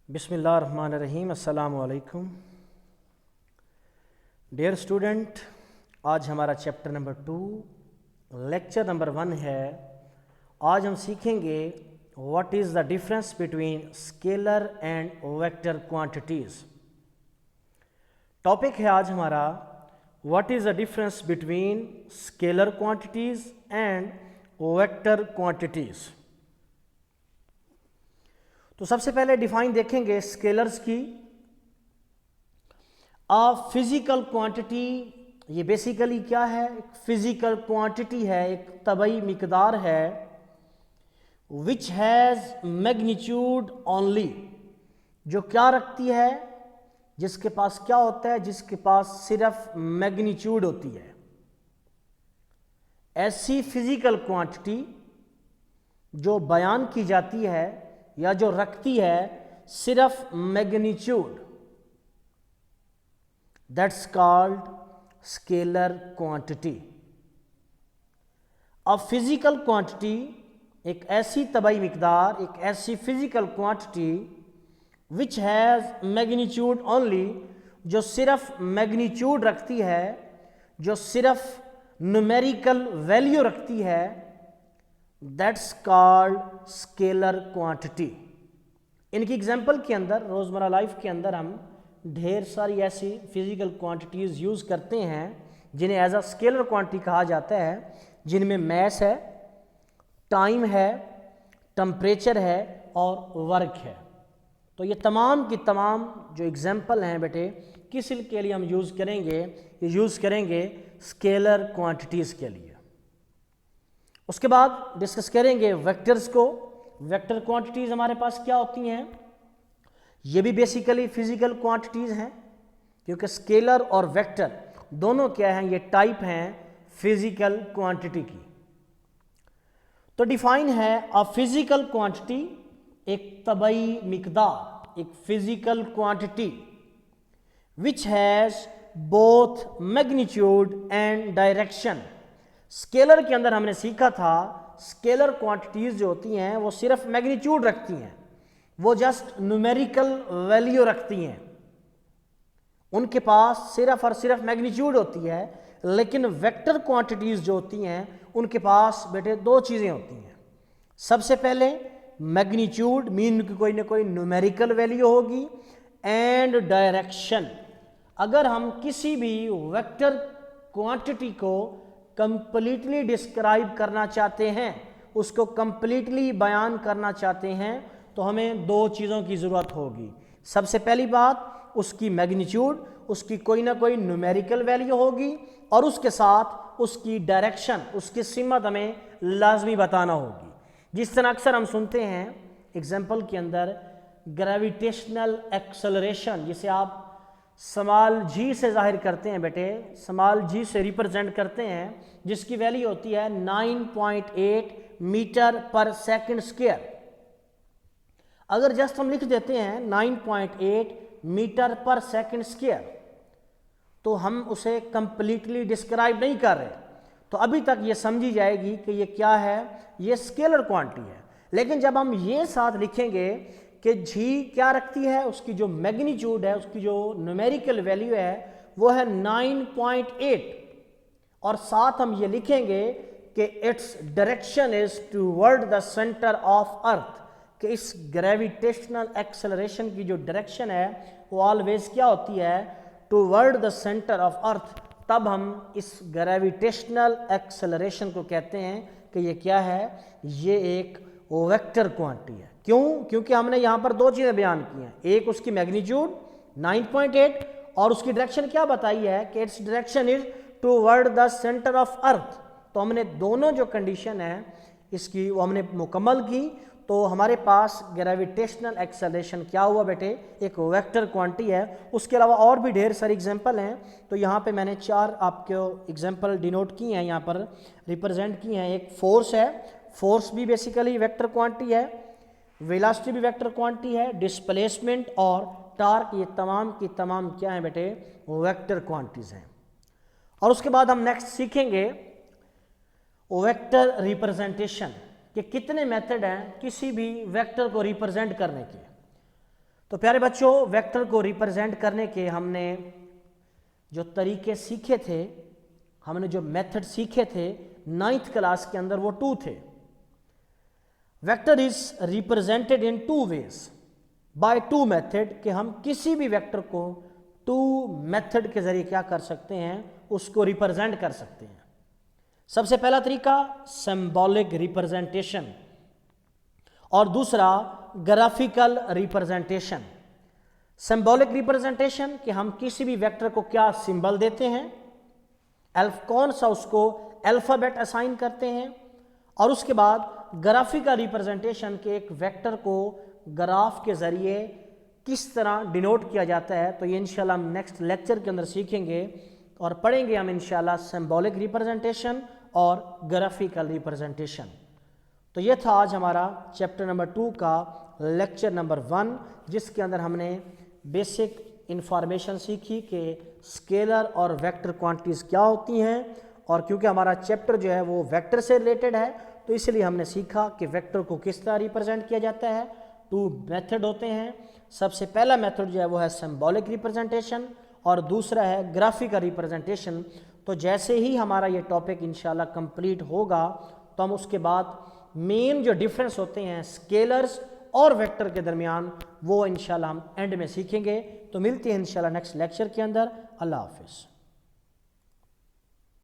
बिस्मिल्लाहिर्रहमानिर्रहीम। अस्सलामु अलैकुम। डियर स्टूडेंट, आज हमारा चैप्टर नंबर 2 लेक्चर नंबर 1 है। आज हम सीखेंगे what is the difference between scalar and vector quantities. Topic है आज हमारा what is the difference between scalar quantities and vector quantities. तो सबसे पहले डिफाइन देखेंगे स्केलर्स की। फिजिकल क्वांटिटी, ये बेसिकली क्या है? एक फिजिकल क्वांटिटी है, एक तबई मिकदार है विच हैज़ मैग्नीट्यूड ओनली, जो क्या रखती है, जिसके पास क्या होता है, जिसके पास सिर्फ मैग्नीट्यूड होती है। ऐसी फिजिकल क्वांटिटी जो बयान की जाती है या जो रखती है सिर्फ magnitude, that's called scalar quantity. अब फिजिकल क्वांटिटी एक ऐसी तबाई मिकदार, एक ऐसी physical quantity which has magnitude only, जो सिर्फ मैग्नीट्यूड रखती है, जो सिर्फ न्यूमेरिकल वैल्यू रखती है, दैट्स कॉल्ड स्केलर क्वांटिटी। इनकी एग्जाम्पल के अंदर, रोज़मर्रा लाइफ के अंदर हम ढेर सारी ऐसी फिजिकल क्वांटिटीज़ यूज़ करते हैं जिन्हें एज अ स्केलर क्वांटिटी कहा जाता है, जिनमें मैस है, टाइम है, टेम्परेचर है और वर्क है। तो ये तमाम की तमाम जो एग्जाम्पल हैं बेटे, किस के लिए हम यूज़ करेंगे? ये यूज़ करेंगे स्केलर क्वांटिटीज़ के लिए। उसके बाद डिस्कस करेंगे वेक्टर्स को। वेक्टर क्वांटिटीज़ हमारे पास क्या होती हैं? ये भी बेसिकली फिजिकल क्वांटिटीज़ हैं, क्योंकि स्केलर और वेक्टर दोनों क्या हैं? ये टाइप हैं फिजिकल क्वांटिटी की। तो डिफाइन है अ फिजिकल क्वांटिटी, एक तबई मिकदार, एक physical quantity which has both magnitude and direction. Scalar के अंदर हमने सीखा था स्केलर क्वांटिटीज़ जो होती हैं वो सिर्फ मैग्नीट्यूड रखती हैं, वो जस्ट न्यूमेरिकल वैल्यू रखती हैं, उनके पास सिर्फ और सिर्फ मैग्नीट्यूड होती है। लेकिन वेक्टर क्वांटिटीज़ जो होती हैं उनके पास बेटे दो चीज़ें होती हैं। सबसे पहले मैग्नीट्यूड, मीन की कोई ना कोई न्यूमेरिकल वैल्यू होगी, एंड डायरेक्शन। अगर हम किसी भी वेक्टर क्वांटिटी को कंप्लीटली डिस्क्राइब करना चाहते हैं, उसको कंप्लीटली बयान करना चाहते हैं, तो हमें दो चीज़ों की ज़रूरत होगी। सबसे पहली बात उसकी मैग्नीट्यूड, उसकी कोई ना कोई न्यूमेरिकल वैल्यू होगी, और उसके साथ उसकी डायरेक्शन, उसकी सिमत हमें लाजमी बताना होगी। जिस तरह अक्सर हम सुनते हैं एग्जाम्पल के अंदर ग्रेविटेशनल एक्सेलरेशन, जिसे आप स्मॉल जी से जाहिर करते हैं बेटे, स्मॉल जी से रिप्रेजेंट करते हैं, जिसकी वैल्यू होती है 9.8 मीटर पर सेकंड स्क्वायर। अगर जस्ट हम लिख देते हैं 9.8 मीटर पर सेकंड स्क्वायर, तो हम उसे कंप्लीटली डिस्क्राइब नहीं कर रहे, तो अभी तक ये समझी जाएगी कि ये क्या है, ये स्केलर क्वांटिटी है। लेकिन जब हम ये साथ लिखेंगे कि जी क्या रखती है, उसकी जो मैग्नीट्यूड है, उसकी जो न्यूमेरिकल वैल्यू है वो है 9.8, और साथ हम ये लिखेंगे कि its direction is toward the centre of earth, कि इस ग्रेविटेशनल एक्सेलरेशन की जो डायरेक्शन है वो ऑलवेज क्या होती है? Toward the centre of earth. तब हम इस ग्रेविटेशनल एक्सेलरेशन को कहते हैं कि ये क्या है? ये एक वेक्टर क्वांटिटी है। क्यों? क्योंकि हमने यहाँ पर दो चीज़ें बयान की हैं, एक उसकी मैग्नीट्यूड 9.8 और उसकी डायरेक्शन क्या बताई है कि its direction is toward the centre of earth. तो हमने दोनों जो कंडीशन है इसकी वो हमने मुकम्मल की, तो हमारे पास ग्रेविटेशनल एक्सेलरेशन क्या हुआ बेटे? एक वेक्टर क्वांटिटी है। उसके अलावा और भी ढेर सारी एग्जांपल हैं, तो यहाँ पे मैंने 4 आपको एग्जांपल डिनोट की हैं, यहाँ पर रिप्रेजेंट की हैं। एक फोर्स है, फोर्स भी बेसिकली वेक्टर क्वांटिटी है, वेलोसिटी भी वेक्टर क्वांटिटी है, डिस्प्लेसमेंट और टार्क, ये तमाम की तमाम क्या है बेटे? वेक्टर क्वांटिटीज हैं। और उसके बाद हम नेक्स्ट सीखेंगे वेक्टर रिप्रेजेंटेशन, कि कितने मेथड हैं किसी भी वेक्टर को रिप्रेजेंट करने के। तो प्यारे बच्चों, वेक्टर को रिप्रेजेंट करने के हमने जो तरीके सीखे थे, हमने जो मेथड सीखे थे 9th क्लास के अंदर, वो 2 थे। Vector is represented in 2 veg bye 2 method, कि हम किसी भी वेक्टर को 2 मेथड के जरिए क्या कर सकते हैं, उसको रिप्रेजेंट कर सकते हैं। सबसे पहला तरीका सिंबॉलिक रिप्रेजेंटेशन और दूसरा ग्राफिकल रिप्रेजेंटेशन। सिंबॉलिक रिप्रेजेंटेशन कि हम किसी भी वेक्टर को क्या सिंबल देते हैं, कौन सा उसको अल्फाबेट असाइन करते हैं, और उसके बाद ग्राफिकल रिप्रेजेंटेशन के एक वेक्टर को ग्राफ के जरिए किस तरह डिनोट किया जाता है। तो ये इंशाल्लाह हम नेक्स्ट लेक्चर के अंदर सीखेंगे और पढ़ेंगे हम इंशाल्लाह सिंबॉलिक रिप्रेजेंटेशन और ग्राफिकल रिप्रेजेंटेशन। तो ये था आज हमारा चैप्टर नंबर 2 का लेक्चर नंबर 1, जिसके अंदर हमने बेसिक इंफॉर्मेशन सीखी कि स्केलर और वेक्टर क्वांटिटीज़ क्या होती हैं। और क्योंकि हमारा चैप्टर जो है वो वेक्टर से रिलेटेड है, तो इसलिए हमने सीखा कि वेक्टर को किस तरह रिप्रेजेंट किया जाता है। 2 मेथड होते हैं। सबसे पहला मेथड जो है वो है सिंबॉलिक रिप्रेजेंटेशन और दूसरा है ग्राफिकल रिप्रेजेंटेशन। तो जैसे ही हमारा ये टॉपिक इंशाल्लाह कंप्लीट होगा, तो हम उसके बाद मेन जो डिफरेंस होते हैं स्केलर्स और वेक्टर के दरमियान, वो इंशाल्लाह हम एंड में सीखेंगे। तो मिलते हैं इंशाल्लाह नेक्स्ट लेक्चर के अंदर। अल्लाह हाफिज़।